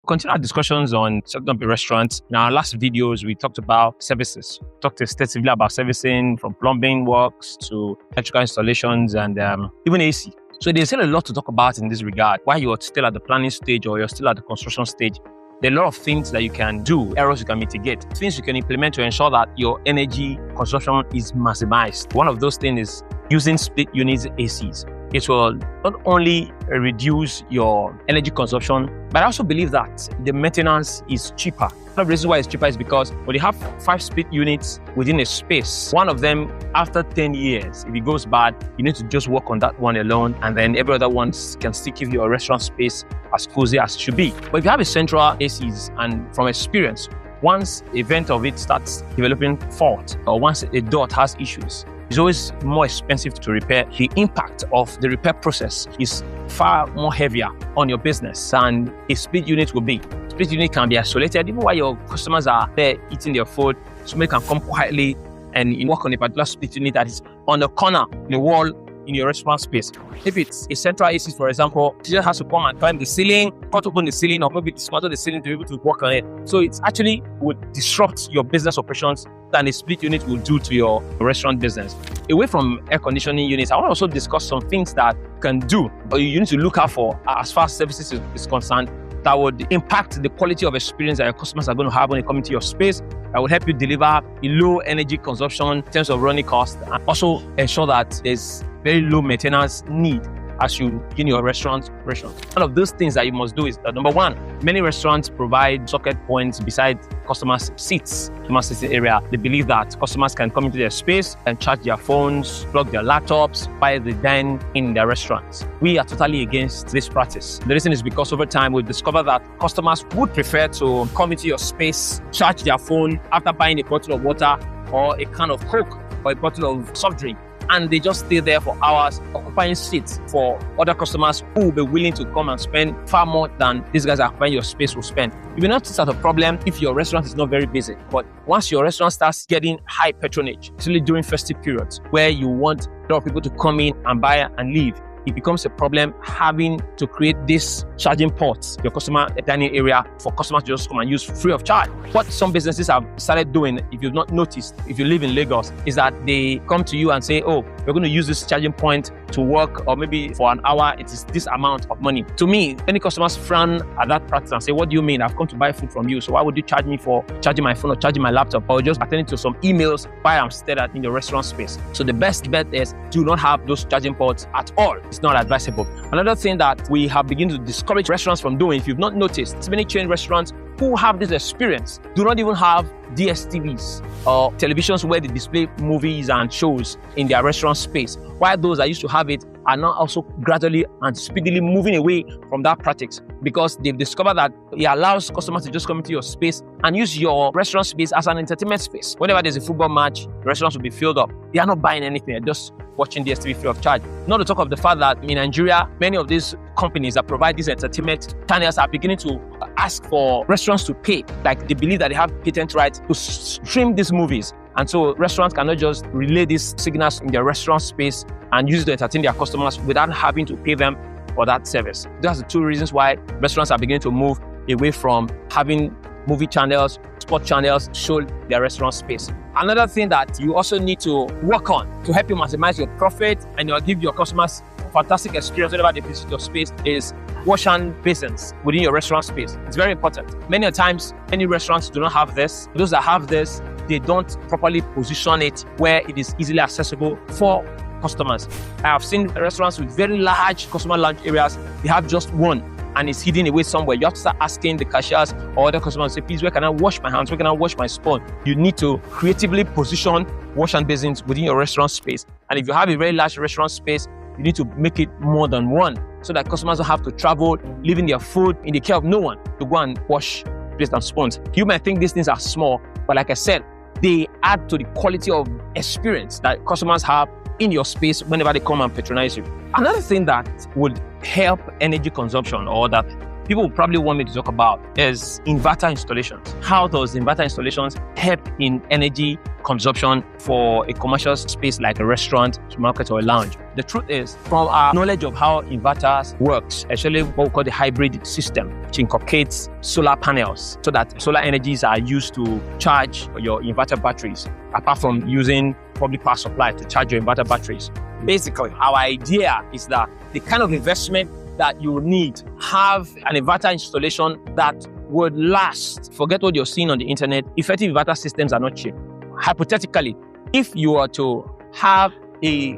Continue our discussions on setting up a restaurant. In our last videos, we talked about services. Talked extensively about servicing, from plumbing works to electrical installations and even AC. So there's still a lot to talk about in this regard. While you're still at the planning stage or you're still at the construction stage, there are a lot of things that you can do, errors you can mitigate, things you can implement to ensure that your energy consumption is maximized. One of those things is using split units ACs. It will not only reduce your energy consumption, but I also believe that the maintenance is cheaper. One of the reasons why it's cheaper is because when you have 5 split units within a space, one of them after 10 years, if it goes bad, you need to just work on that one alone, and then every other one can still give you a restaurant space as cozy as it should be. But if you have a central ACs, and from experience, once a vent of it starts developing fault, or once a dot has issues, it's always more expensive to repair. The impact of the repair process is far more heavier on your business than a split unit will be. Split unit can be isolated, even while your customers are there eating their food. Somebody can come quietly and work on a particular split unit that is on the corner, in the wall, in your restaurant space. If it's a central AC, for example, you just have to come and climb the ceiling, cut open the ceiling, or maybe dismantle the ceiling to be able to work on it. So it actually would disrupt your business operations than a split unit will do to your restaurant business. Away from air conditioning units, I want to also discuss some things that you can do or you need to look out for as far as services is concerned that would impact the quality of experience that your customers are going to have when they come into your space, that will help you deliver a low energy consumption in terms of running costs, and also ensure that there's very low maintenance need as you begin your restaurant. One of those things that you must do is that, number one, many restaurants provide socket points beside customers' seats, customer sitting area. They believe that customers can come into their space and charge their phones, plug their laptops while they dine in their restaurants. We are totally against this practice. The reason is because over time we've discovered that customers would prefer to come into your space, charge their phone after buying a bottle of water or a can of Coke or a bottle of soft drink, and they just stay there for hours, occupying seats for other customers who will be willing to come and spend far more than these guys occupying your space will spend. You may not see that a problem if your restaurant is not very busy, but once your restaurant starts getting high patronage, especially during festive periods where you want a lot of people to come in and buy and leave, it becomes a problem having to create these charging ports, your customer dining area, for customers to just come and use free of charge. What some businesses have started doing, if you've not noticed, if you live in Lagos, is that they come to you and say, oh, we're going to use this charging point to work, or maybe for an hour, it is this amount of money. To me, many customers frown at that practice and say, what do you mean? I've come to buy food from you, so why would you charge me for charging my phone or charging my laptop or just attending to some emails while I'm staying in the restaurant space? So the best bet is do not have those charging ports at all. It's not advisable. Another thing that we have begun to discourage restaurants from doing, if you've not noticed, many chain restaurants who have this experience do not even have DSTVs or televisions where they display movies and shows in their restaurant space, while those that used to have it are now also gradually and speedily moving away from that practice, because they've discovered that it allows customers to just come into your space and use your restaurant space as an entertainment space. Whenever there's a football match, the restaurants will be filled up. They are not buying anything, they're just watching DSTV free of charge. Not to talk of the fact that in Nigeria, many of these companies that provide these entertainment channels are beginning to ask for restaurants to pay. Like, they believe that they have patent rights to stream these movies. And so restaurants cannot just relay these signals in their restaurant space and use it to entertain their customers without having to pay them for that service. That's the two reasons why restaurants are beginning to move away from having movie channels, sport channels show their restaurant space. Another thing that you also need to work on to help you maximize your profit and you'll give your customers fantastic experience whenever they visit your space is wash hand basins within your restaurant space. It's very important. Many times, many restaurants do not have this. Those that have this, they don't properly position it where it is easily accessible for customers. I have seen restaurants with very large customer lounge areas. They have just one and it's hidden away somewhere. You have to start asking the cashiers or other customers, say, please, where can I wash my hands? Where can I wash my spoon? You need to creatively position wash hand basins within your restaurant space. And if you have a very large restaurant space, you need to make it more than one so that customers don't have to travel, leaving their food in the care of no one to go and wash plates and spoons. You might think these things are small, but like I said, they add to the quality of experience that customers have in your space whenever they come and patronize you. Another thing that would help energy consumption, or that people will probably want me to talk about is inverter installations. How does inverter installations help in energy consumption for a commercial space like a restaurant, market, or a lounge? The truth is, from our knowledge of how inverters works, actually what we call the hybrid system, which incorporates solar panels so that solar energies are used to charge your inverter batteries, apart from using public power supply to charge your inverter batteries. Basically, our idea is that the kind of investment that you need have an inverter installation that would last. Forget what you're seeing on the internet. Effective inverter systems are not cheap. Hypothetically, if you were to have a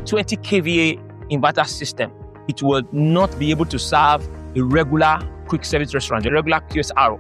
20 kVA inverter system, it would not be able to serve a regular quick service restaurant, a regular QSR.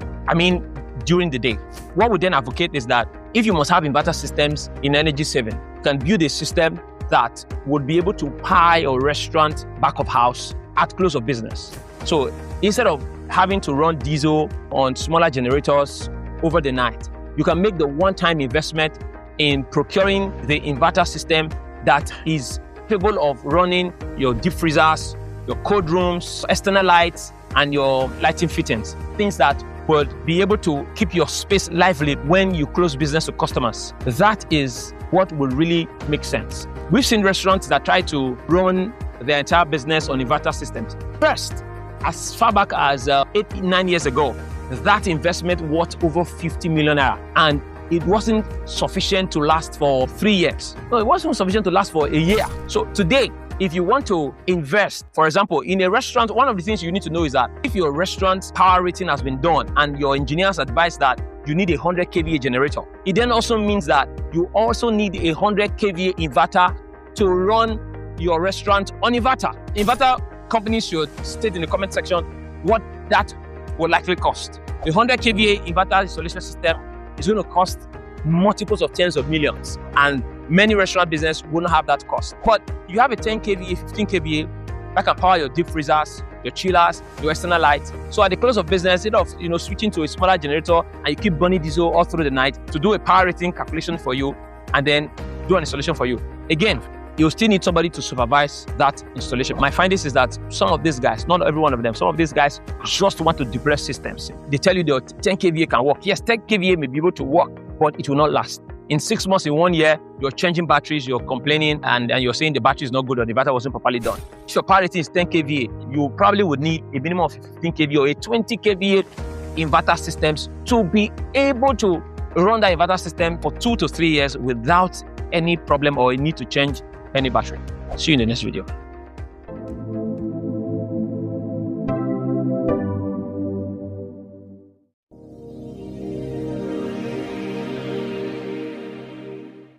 During the day. What we then advocate is that if you must have inverter systems in energy saving, you can build a system that would be able to power your restaurant back of house at close of business. So instead of having to run diesel on smaller generators over the night, you can make the one-time investment in procuring the inverter system that is capable of running your deep freezers, your cold rooms, external lights, and your lighting fittings. Things that would be able to keep your space lively when you close business to customers. That is what will really make sense. We've seen restaurants that try to run their entire business on inverter systems. First, as far back as 8-9 years ago, that investment worth over 50 million naira, and it wasn't sufficient to last for 3 years. No, it wasn't sufficient to last for a year. So today, if you want to invest, for example, in a restaurant, one of the things you need to know is that if your restaurant's power rating has been done and your engineers advise that you need a 100 kVA generator, it then also means that you also need a 100 kVA inverter to run your restaurant on inverter. Inverter companies should state in the comment section what that will likely cost. The 100 kVA inverter installation system is going to cost multiples of tens of millions, and many restaurant business will not have that cost. But you have a 10 kVA, 15 kVA that can power your deep freezers, your chillers, your external lights. So at the close of business, instead of switching to a smaller generator and you keep burning diesel all through the night to do a power rating calculation for you and then do an installation for you. Again, you still need somebody to supervise that installation. My findings is that some of these guys, not every one of them, some of these guys just want to depress systems. They tell you that 10 kVA can work. Yes, 10 kVA may be able to work, but it will not last. In 6 months, in 1 year, you're changing batteries, you're complaining, and you're saying the battery is not good or the battery wasn't properly done. If your power rating is 10 kVA, you probably would need a minimum of 15 kVA or a 20 kVA inverter systems to be able to run that inverter system for 2 to 3 years without any problem or a need to change any battery. See you in the next video.